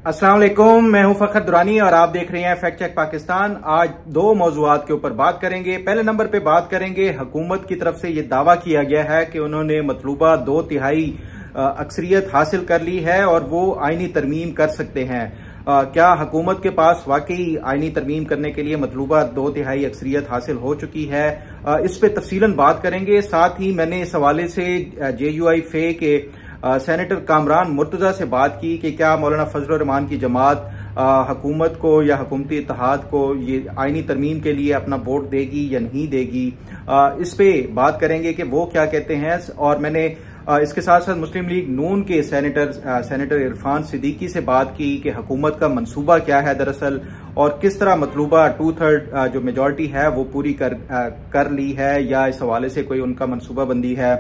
अस्सलाम वालेकुम, मैं हूं फखर दुरानी और आप देख रहे हैं फैक्ट चेक पाकिस्तान। आज दो मौजूआत के ऊपर बात करेंगे। पहले नंबर पे बात करेंगे, हुकूमत की तरफ से ये दावा किया गया है कि उन्होंने मतलूबा 2/3 अक्सरियत हासिल कर ली है और वो आईनी तरमीम कर सकते हैं। क्या हुकूमत के पास वाकई आईनी तरमीम करने के लिए मतलूबा 2/3 अक्सरियत हासिल हो चुकी है? इस पे तफसीलन बात करेंगे। साथ ही मैंने इस हवाले से JUI फे के सेनेटर कामरान मुर्तजा से बात की कि क्या मौलाना फजलुर रहमान की जमात हुकूमत को या हुकूमती इत्तेहाद को ये आईनी तरमीम के लिए अपना वोट देगी या नहीं देगी। इस पे बात करेंगे कि वो क्या कहते हैं। और मैंने इसके साथ साथ मुस्लिम लीग नून के सेनेटर इरफान सिद्दीकी से बात की कि हुकूमत का मंसूबा क्या है दरअसल, और किस तरह मतलूबा 2/3 जो मेजॉरिटी है वो पूरी कर ली है या इस हवाले से कोई उनका मंसूबा बंदी है।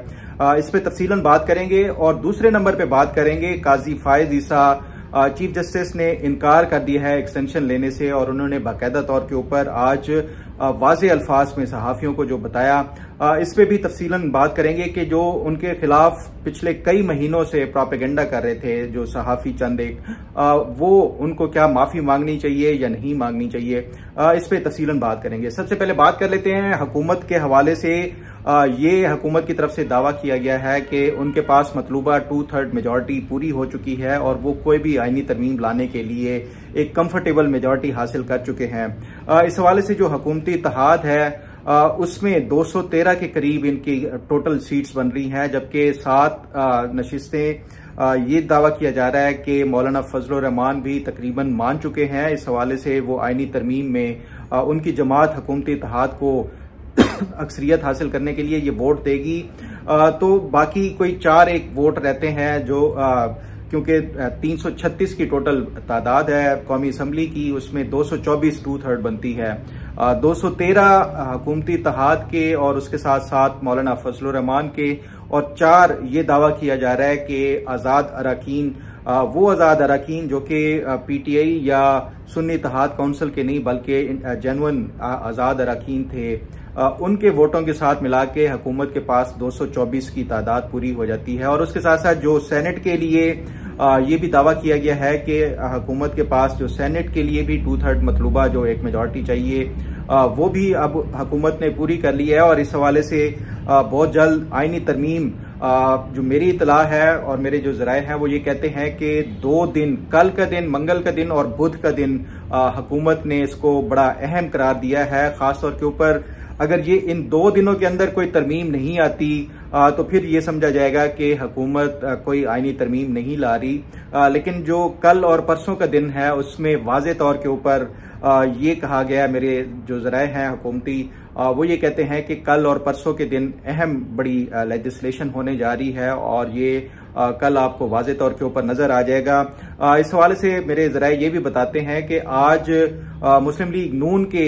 इस पे तफसीलन बात करेंगे। और दूसरे नंबर पे बात करेंगे, काजी फायज ईसा चीफ जस्टिस ने इनकार कर दिया है एक्सटेंशन लेने से, और उन्होंने बाकायदा तौर के ऊपर आज वाज़े अल्फाज में सहाफियों को जो बताया, इस पे भी तफसीलन बात करेंगे कि जो उनके खिलाफ पिछले कई महीनों से प्रोपेगेंडा कर रहे थे जो सहाफी चंद एक, वो उनको क्या माफी मांगनी चाहिए या नहीं मांगनी चाहिए, इस पे तफसीलन बात करेंगे। सबसे पहले बात कर लेते हैं हुकूमत के हवाले से। ये हुकूमत की तरफ से दावा किया गया है कि उनके पास मतलूबा 2/3 मेजॉरिटी पूरी हो चुकी है और वो कोई भी आईनी तरमीम लाने के लिए एक कंफर्टेबल मेजॉरिटी हासिल कर चुके हैं। इस हवाले से जो हुकूमती इत्तेहाद है उसमें 213 के करीब इनकी टोटल सीट्स बन रही हैं, जबकि 7 नशिस्तें ये दावा किया जा रहा है कि मौलाना फजलुर रहमान भी तकरीबन मान चुके हैं। इस हवाले से वो आईनी तरमीम में उनकी जमात हुकूमती इत्तेहाद को अक्सरियत हासिल करने के लिए ये वोट देगी। तो बाकी कोई 4 वोट रहते हैं जो क्योंकि 336 की टोटल तादाद है कौमी असम्बली की, उसमें 224 2/3 बनती है। 213 हुकूमती इत्तेहाद के और उसके साथ साथ मौलाना फजलुर रहमान के, और 4 ये दावा किया जा रहा है कि आज़ाद अरकान, वो आज़ाद अरकान जो कि PTI या सुन्नी इत्तेहाद काउंसिल के नहीं बल्कि जेन्युइन आज़ाद अरकान थे, उनके वोटों के साथ मिला के हुकूमत के पास 224 की तादाद पूरी हो जाती है। और उसके साथ साथ जो सेनेट के लिए ये भी दावा किया गया है कि हुकूमत के पास जो सेनेट के लिए भी 2/3 मतलूबा जो एक मेजॉरिटी चाहिए, वो भी अब हुकूमत ने पूरी कर ली है। और इस हवाले से बहुत जल्द आईनी तरमीम, जो मेरी इतला है और मेरे जो जराए हैं वो ये कहते हैं कि 2 दिन, कल का दिन, मंगल का दिन और बुध का दिन, हुकूमत ने इसको बड़ा अहम करार दिया है। खासतौर के ऊपर अगर ये इन 2 दिनों के अंदर कोई तरमीम नहीं आती तो फिर ये समझा जाएगा कि हुकूमत कोई आईनी तरमीम नहीं ला रही। लेकिन जो कल और परसों का दिन है उसमें वाज़े तौर के ऊपर ये कहा गया, मेरे जो जराए हैं हुकूमती, वो ये कहते हैं कि कल और परसों के दिन अहम बड़ी लेजिस्लेशन होने जा रही है और ये कल आपको वाज़े तौर के ऊपर नजर आ जाएगा। इस हवाले से मेरे जराए ये भी बताते हैं कि आज मुस्लिम लीग नून के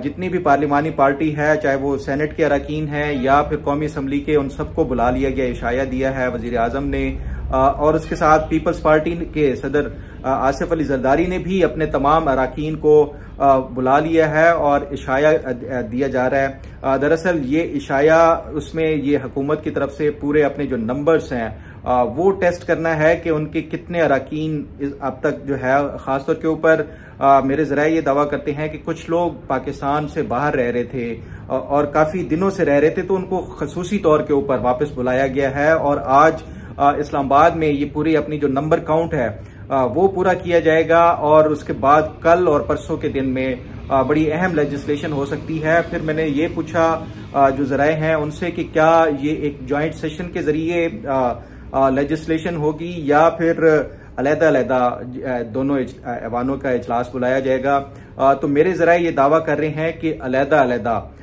जितनी भी पार्लिमानी पार्टी है, चाहे वो सेनेट के अरकान है या फिर कौमी असम्बली के, उन सबको बुला लिया गया, इशाया दिया है वजीर आजम ने। और उसके साथ पीपल्स पार्टी के सदर आसिफ अली जरदारी ने भी अपने तमाम अरकान को बुला लिया है और इशाया दिया जा रहा है। दरअसल ये इशाया, उसमें ये हुकूमत की तरफ से पूरे अपने जो नंबर्स हैं वो टेस्ट करना है कि उनके कितने अरकान अब तक जो है, खासतौर के ऊपर मेरे जराए ये दावा करते हैं कि कुछ लोग पाकिस्तान से बाहर रह रहे थे और काफी दिनों से रह रहे थे, तो उनको खसूसी तौर के ऊपर वापस बुलाया गया है। और आज इस्लामाबाद में ये पूरी अपनी जो नंबर काउंट है वो पूरा किया जाएगा और उसके बाद कल और परसों के दिन में बड़ी अहम लेजिस्लेशन हो सकती है। फिर मैंने ये पूछा जो जराए हैं उनसे कि क्या ये एक जॉइंट सेशन के जरिए लेजिस्लेशन होगी या फिर अलहदा दोनों ऐवानों का इजलास बुलाया जाएगा। तो मेरे जराए ये दावा कर रहे हैं कि अलहदा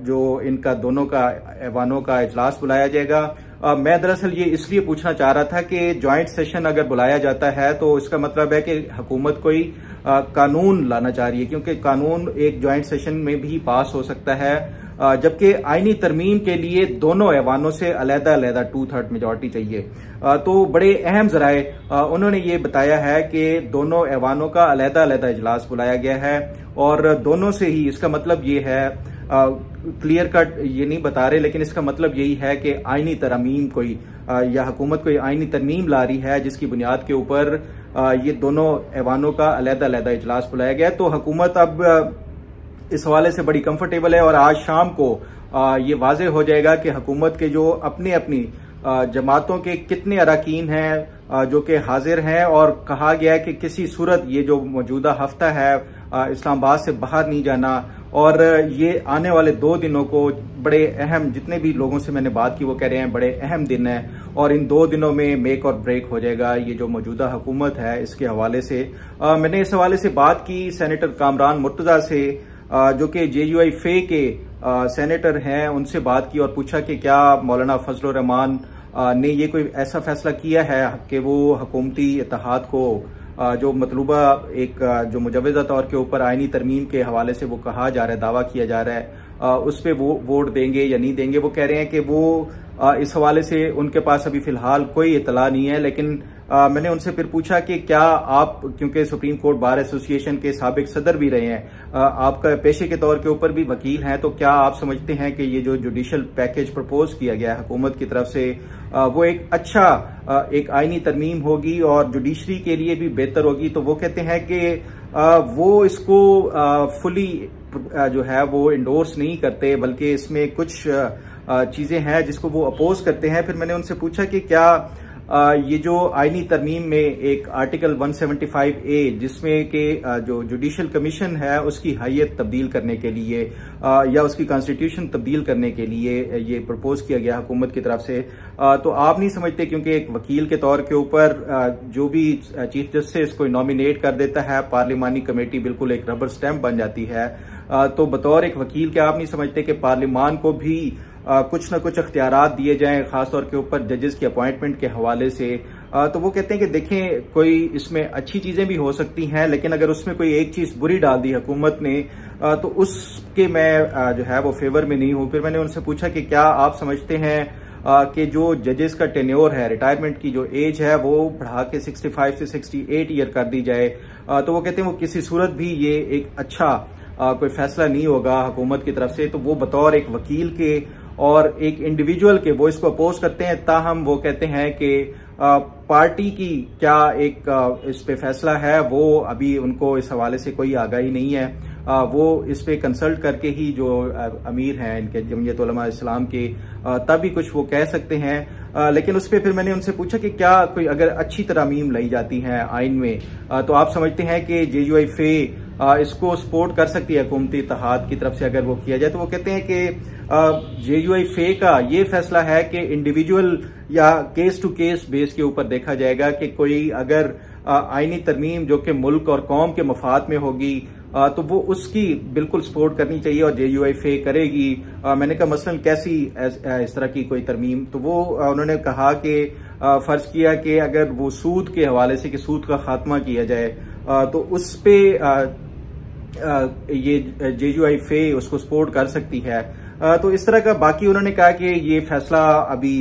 जो इनका दोनों का ऐवानों का इजलास बुलाया जाएगा। मैं दरअसल ये इसलिए पूछना चाह रहा था कि जॉइंट सेशन अगर बुलाया जाता है तो इसका मतलब है कि हुकूमत कोई कानून लाना चाह रही है, क्योंकि कानून एक जॉइंट सेशन में भी पास हो सकता है, जबकि आईनी तरमीम के लिए दोनों ऐवानों से अलहदा 2/3 मेजॉरिटी चाहिए। तो बड़े अहम जराए उन्होंने ये बताया है कि दोनों ऐवानों का अलहदा इजलास बुलाया गया है और दोनों से ही, इसका मतलब ये है, क्लियर कट ये नहीं बता रहे, लेकिन इसका मतलब यही है कि आईनी तरमीम कोई या हुकूमत कोई आईनी तरमीम ला रही है जिसकी बुनियाद के ऊपर ये दोनों ऐवानों का अलग-अलग इजलास बुलाया गया। तो हुकूमत अब इस हवाले से बड़ी कंफर्टेबल है और आज शाम को ये वाज़ेह हो जाएगा कि हुकूमत के जो अपनी जमातों के कितने अरकान हैं जो कि हाजिर हैं, और कहा गया है कि किसी सूरत ये जो मौजूदा हफ्ता है इस्लामाबाद से बाहर नहीं जाना, और ये आने वाले 2 दिनों को बड़े अहम, जितने भी लोगों से मैंने बात की वो कह रहे हैं बड़े अहम दिन है, और इन 2 दिनों में मेक और ब्रेक हो जाएगा ये जो मौजूदा हुकूमत है इसके हवाले से। मैंने इस हवाले से बात की सेनेटर कामरान मुर्तजा से जो कि JUI फे के सेनेटर हैं, उनसे बात की और पूछा कि क्या मौलाना फजल रहमान ने ये कोई ऐसा फैसला किया है कि वो हुकूमती इत्तेहाद को जो मतलूबा एक जो मुजवज़ा तौर के ऊपर आईनी तरमीम के हवाले से वो कहा जा रहा है, दावा किया जा रहा है, उस पर वो वोट देंगे या नहीं देंगे। वो कह रहे हैं कि वो इस हवाले से उनके पास अभी फिलहाल कोई इतला नहीं है। लेकिन मैंने उनसे फिर पूछा कि क्या आप, क्योंकि सुप्रीम कोर्ट बार एसोसिएशन के साबिक सदर भी रहे हैं, आपका पेशे के तौर के ऊपर भी वकील हैं, तो क्या आप समझते हैं कि ये जो जुडिशल पैकेज प्रपोज किया गया है हुकूमत की तरफ से वो एक अच्छा एक आईनी तरमीम होगी और जुडिशरी के लिए भी बेहतर होगी? तो वो कहते हैं कि वो इसको फुली जो है वो इंडोर्स नहीं करते, बल्कि इसमें कुछ चीजें हैं जिसको वो अपोज करते हैं। फिर मैंने उनसे पूछा कि क्या ये जो आईनी तरमीम में एक आर्टिकल 175A जिसमें कि जो जुडिशल कमीशन है उसकी हैयत तब्दील करने के लिए या उसकी कॉन्स्टिट्यूशन तब्दील करने के लिए ये प्रपोज किया गया हुकूमत की तरफ से, तो आप नहीं समझते क्योंकि एक वकील के तौर के ऊपर जो भी चीफ जस्टिस को नॉमिनेट कर देता है पार्लिमानी कमेटी बिल्कुल एक रबर स्टैंप बन जाती है, तो बतौर एक वकील क्या आप नहीं समझते कि पार्लिमान को भी कुछ न कुछ अख्तियारात दिए जाएं, खासतौर के ऊपर जजेस की अपॉइंटमेंट के हवाले से? तो वो कहते हैं कि देखें, कोई इसमें अच्छी चीजें भी हो सकती हैं, लेकिन अगर उसमें कोई एक चीज बुरी डाल दी हुकूमत ने तो उसके मैं जो है वो फेवर में नहीं हूं। फिर मैंने उनसे पूछा कि क्या आप समझते हैं कि जो जजेस का टेन्योर है, रिटायरमेंट की जो एज है वो बढ़ा के 65 से 68 ईयर कर दी जाए? तो वो कहते हैं वो किसी सूरत भी ये एक अच्छा कोई फैसला नहीं होगा हुकूमत की तरफ से। तो वो बतौर एक वकील के और एक इंडिविजुअल के वो इसको अपोज करते हैं, ताहम वो कहते हैं कि पार्टी की क्या एक इस पे फैसला है वो अभी उनको इस हवाले से कोई आगाही नहीं है। वो इस पे कंसल्ट करके ही जो अमीर हैं इनके जमीयत उलमा इस्लाम के तभी कुछ वो कह सकते हैं। लेकिन उस पे फिर मैंने उनसे पूछा कि क्या कोई अगर अच्छी तरमीम लाई जाती हैं आइन में तो आप समझते हैं कि JUI फे इसको सपोर्ट कर सकती है हुकूमती इत्तेहाद की तरफ से अगर वो किया जाए? तो वो कहते हैं कि JUI फे का ये फैसला है कि इंडिविजुअल या केस टू केस बेस के ऊपर देखा जाएगा कि कोई अगर आईनी तरमीम जो कि मुल्क और कौम के मफाद में होगी तो वो उसकी बिल्कुल सपोर्ट करनी चाहिए और JUI फे करेगी। मैंने कहा मसलन कैसी इस तरह की कोई तरमीम? तो वो उन्होंने कहा कि फर्ज किया कि अगर वो सूद के हवाले से कि सूद का खात्मा किया जाए तो उस पे ये JUI फे उसको सपोर्ट कर सकती है। तो इस तरह का बाकी उन्होंने कहा कि ये फैसला अभी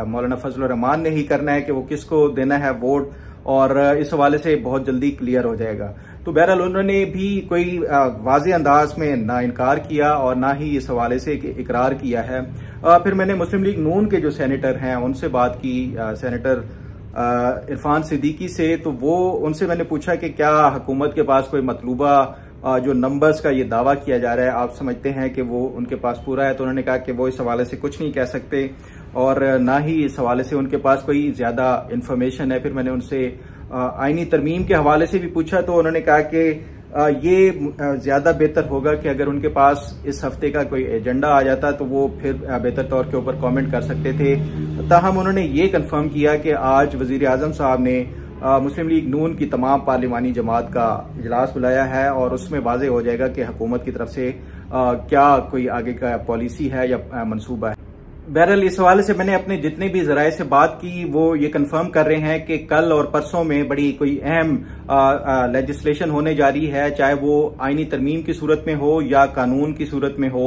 मौलाना फजल रहमान ने ही करना है कि वो किसको देना है वोट, और इस हवाले से बहुत जल्दी क्लियर हो जाएगा। तो बहरहाल उन्होंने भी कोई वाज़े अंदाज में ना इनकार किया और ना ही इस हवाले से इकरार किया है। फिर मैंने मुस्लिम लीग नून के जो सेनेटर हैं उनसे बात की, सेनेटर इरफान सिद्दीकी से। तो वो उनसे मैंने पूछा कि क्या हुकूमत के पास कोई मतलूबा जो नंबर्स का ये दावा किया जा रहा है आप समझते हैं कि वो उनके पास पूरा है? तो उन्होंने कहा कि वो इस हवाले से कुछ नहीं कह सकते और ना ही इस हवाले से उनके पास कोई ज्यादा इंफॉर्मेशन है। फिर मैंने उनसे आईनी तरमीम के हवाले से भी पूछा तो उन्होंने कहा कि ये ज्यादा बेहतर होगा कि अगर उनके पास इस हफ्ते का कोई एजेंडा आ जाता तो वो फिर बेहतर तौर के ऊपर कमेंट कर सकते थे। ताहम उन्होंने ये कंफर्म किया कि आज वजीर आजम साहब ने मुस्लिम लीग नून की तमाम पार्लिमानी जमात का इजलास बुलाया है और उसमें वाज़ेह हो जाएगा कि हुकूमत की तरफ से क्या कोई आगे का पॉलिसी है या मंसूबा है। बहरहाल इस हवाले से मैंने अपने जितने भी जराये से बात की वो ये कंफर्म कर रहे हैं कि कल और परसों में बड़ी कोई अहम लेजिस्लेशन होने जा रही है, चाहे वो आईनी तरमीम की सूरत में हो या कानून की सूरत में हो।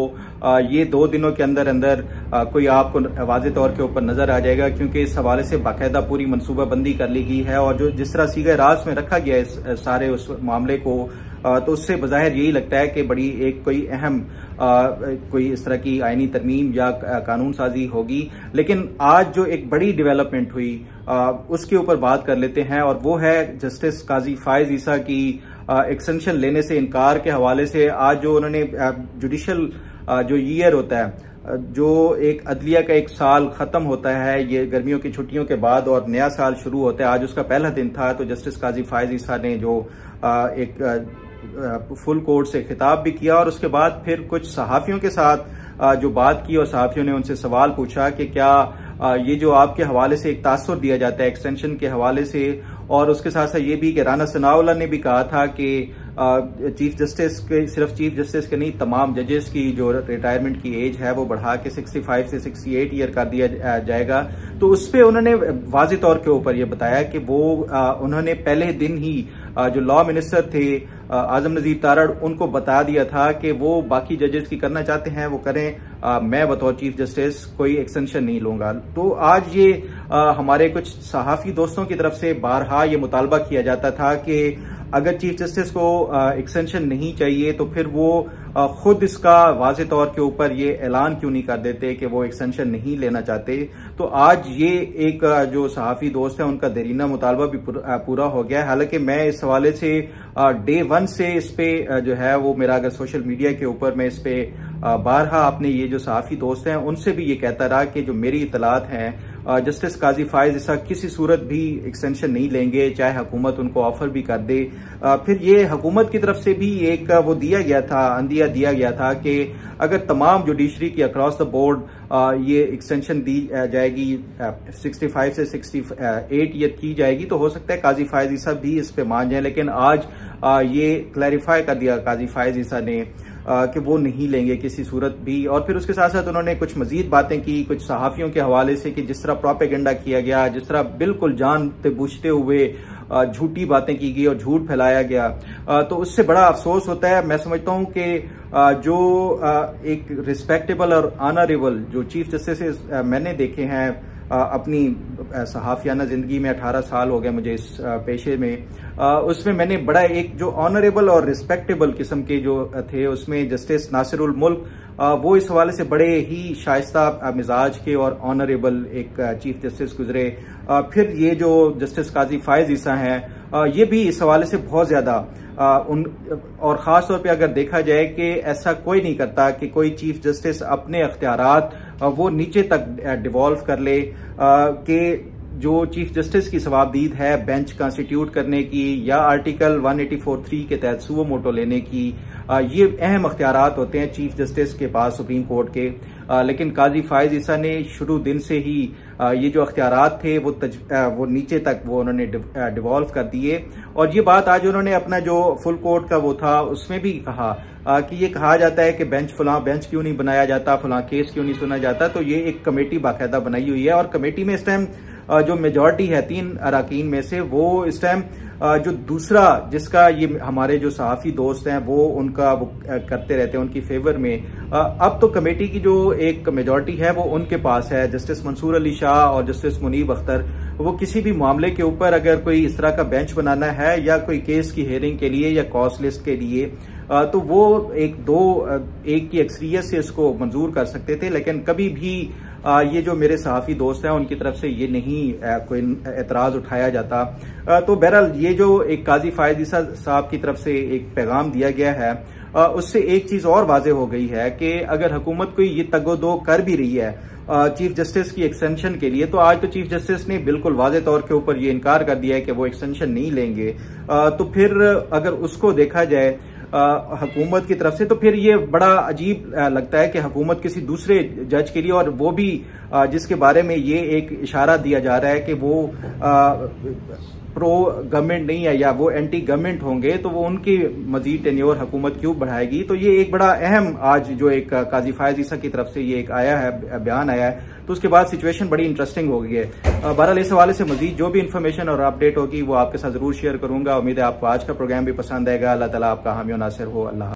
ये 2 दिनों के अंदर अंदर कोई आपको वाज़े तौर के ऊपर नजर आ जाएगा, क्योंकि इस हवाले से बाकायदा पूरी मनसूबाबंदी कर ली गई है और जो जिस तरह सीगे राज में रखा गया है इस सारे उस मामले को तो उससे बज़ाहिर यही लगता है कि बड़ी एक कोई अहम कोई इस तरह की आईनी तरमीम या कानून साजी होगी। लेकिन आज जो एक बड़ी डेवलपमेंट हुई उसके ऊपर बात कर लेते हैं, और वो है जस्टिस काजी फायज ईसा की एक्सटेंशन लेने से इनकार के हवाले से। आज जो उन्होंने जुडिशल जो ईयर होता है, जो एक अदलिया का एक साल खत्म होता है ये गर्मियों की छुट्टियों के बाद और नया साल शुरू होता है, आज उसका पहला दिन था। तो जस्टिस काजी फायज ईसा ने जो एक फुल कोर्ट से खिताब भी किया और उसके बाद फिर कुछ सहाफियों के साथ जो बात की और सहाफियों ने उनसे सवाल पूछा कि क्या ये जो आपके हवाले से एक तासुर दिया जाता है एक्सटेंशन के हवाले से, और उसके साथ साथ ये भी कि राना सनाउल्लाह ने भी कहा था कि चीफ जस्टिस के, सिर्फ चीफ जस्टिस के नहीं तमाम जजेस की जो रिटायरमेंट की एज है वो बढ़ा के 65 से 68 ईयर कर दिया जाएगा। तो उस पर उन्होंने वाज़ेह तौर के ऊपर ये बताया कि वो उन्होंने पहले दिन ही जो लॉ मिनिस्टर थे आजम नजीर तारड़, उनको बता दिया था कि वो बाकी जजेस की करना चाहते हैं वो करें, मैं बतौर चीफ जस्टिस कोई एक्सटेंशन नहीं लूंगा। तो आज ये हमारे कुछ सहाफी दोस्तों की तरफ से बारहा ये मुतालबा किया जाता था कि अगर चीफ जस्टिस को एक्सटेंशन नहीं चाहिए तो फिर वो खुद इसका वाज़ेह तौर के ऊपर ये ऐलान क्यों नहीं कर देते कि वो एक्सटेंशन नहीं लेना चाहते। तो आज ये एक जो सहाफी दोस्त है उनका देरीना मुतालबा भी पूरा हो गया है। हालांकि मैं इस हवाले से डे 1 से इस पे जो है वो मेरा अगर सोशल मीडिया के ऊपर मैं इस पे बारहा अपने ये जो सहाफी दोस्त हैं उनसे भी ये कहता रहा कि जो मेरी इतलात हैं जस्टिस काजी फायज ईसा किसी सूरत भी एक्सटेंशन नहीं लेंगे, चाहे हुकूमत उनको ऑफर भी कर दे। फिर ये हुकूमत की तरफ से भी एक वो दिया गया था, अंदिया दिया गया था कि अगर तमाम जुडिशरी की अक्रॉस द बोर्ड ये एक्सटेंशन दी जाएगी 65 से 68 ईयर की जाएगी तो हो सकता है काजी फायज ईसा भी इस पे मान जाए। लेकिन आज ये क्लैरिफाई कर दिया काजी फायज ईसा ने कि वो नहीं लेंगे किसी सूरत भी। और फिर उसके साथ साथ उन्होंने कुछ मजीद बातें की कुछ सहाफियों के हवाले से कि जिस तरह प्रोपेगेंडा किया गया, जिस तरह बिल्कुल जानते बूझते हुए झूठी बातें की गई और झूठ फैलाया गया, तो उससे बड़ा अफसोस होता है। मैं समझता हूं कि जो एक रिस्पेक्टेबल और ऑनरेबल जो चीफ जस्टिस मैंने देखे हैं अपनी सहाफियाना जिंदगी में, 18 साल हो गए मुझे इस पेशे में, उसमें मैंने बड़ा एक जो ऑनरेबल और रिस्पेक्टेबल किस्म के जो थे उसमें जस्टिस नासिरुल मुल्क वो इस हवाले से बड़े ही शाइस्ता मिजाज के और ऑनरेबल एक चीफ जस्टिस गुजरे। फिर ये जो जस्टिस काजी फायज ईसा हैं ये भी इस हवाले से बहुत ज्यादा और ख़ास तौर पे अगर देखा जाए कि ऐसा कोई नहीं करता कि कोई चीफ जस्टिस अपने अख्तियारात वो नीचे तक डिवॉल्व कर ले, कि जो चीफ जस्टिस की सवाबदीद है बेंच कॉन्स्टिट्यूट करने की या आर्टिकल 184(3) के तहत सुओ मोटो लेने की, ये अहम अख्तियारात होते हैं चीफ जस्टिस के पास सुप्रीम कोर्ट के। लेकिन काजी फायज ईसा ने शुरू दिन से ही ये जो अख्तियारात थे वो नीचे तक वो उन्होंने डिवॉल्व कर दिए। और ये बात आज उन्होंने अपना जो फुल कोर्ट का वो था उसमें भी कहा कि ये कहा जाता है कि फलां बेंच क्यों नहीं बनाया जाता, फलां केस क्यों नहीं सुना जाता। तो ये एक कमेटी बाकायदा बनाई हुई है और कमेटी में इस टाइम जो मेजॉरिटी है 3 अराकीन में से वो इस टाइम जो दूसरा जिसका ये हमारे जो सहाफी दोस्त हैं वो उनका वो करते रहते हैं उनकी फेवर में, अब तो कमेटी की जो एक मेजॉरिटी है वो उनके पास है। जस्टिस मंसूर अली शाह और जस्टिस मुनीब अख्तर वो किसी भी मामले के ऊपर अगर कोई इस तरह का बेंच बनाना है या कोई केस की हेयरिंग के लिए या कॉज लिस्ट के लिए तो वो एक की अक्सरियत से इसको मंजूर कर सकते थे। लेकिन कभी भी ये जो मेरे सहाफी दोस्त हैं उनकी तरफ से ये नहीं कोई एतराज उठाया जाता। तो बहरहाल ये जो एक काजी फायज ईसा साहब की तरफ से एक पैगाम दिया गया है उससे एक चीज और वाज़ेह हो गई है कि अगर हुकूमत कोई ये तगोदो कर भी रही है चीफ जस्टिस की एक्सटेंशन के लिए, तो आज तो चीफ जस्टिस ने बिल्कुल वाज़ेह तौर के ऊपर ये इनकार कर दिया है कि वो एक्सटेंशन नहीं लेंगे। तो फिर अगर उसको देखा जाए हुकूमत की तरफ से तो फिर ये बड़ा अजीब लगता है कि हुकूमत किसी दूसरे जज के लिए, और वो भी जिसके बारे में ये एक इशारा दिया जा रहा है कि वो प्रो गवर्नमेंट नहीं है या वो एंटी गवर्नमेंट होंगे, तो वो उनकी मजीद टेन्योर हुकूमत क्यों बढ़ाएगी। तो ये एक बड़ा अहम आज जो एक काजी फायज ईसा की तरफ से ये एक आया है, बयान आया है, तो उसके बाद सिचुएशन बड़ी इंटरेस्टिंग हो गई है। बहरहाल इस हवाले से मजीद जो भी इन्फॉर्मेशन और अपडेट होगी वो आपके साथ जरूर शेयर करूंगा। उम्मीद है आपको आज का प्रोग्राम भी पसंद आएगा। अल्लाह ताला आपका हामी और नासिर हो। अल्लाह।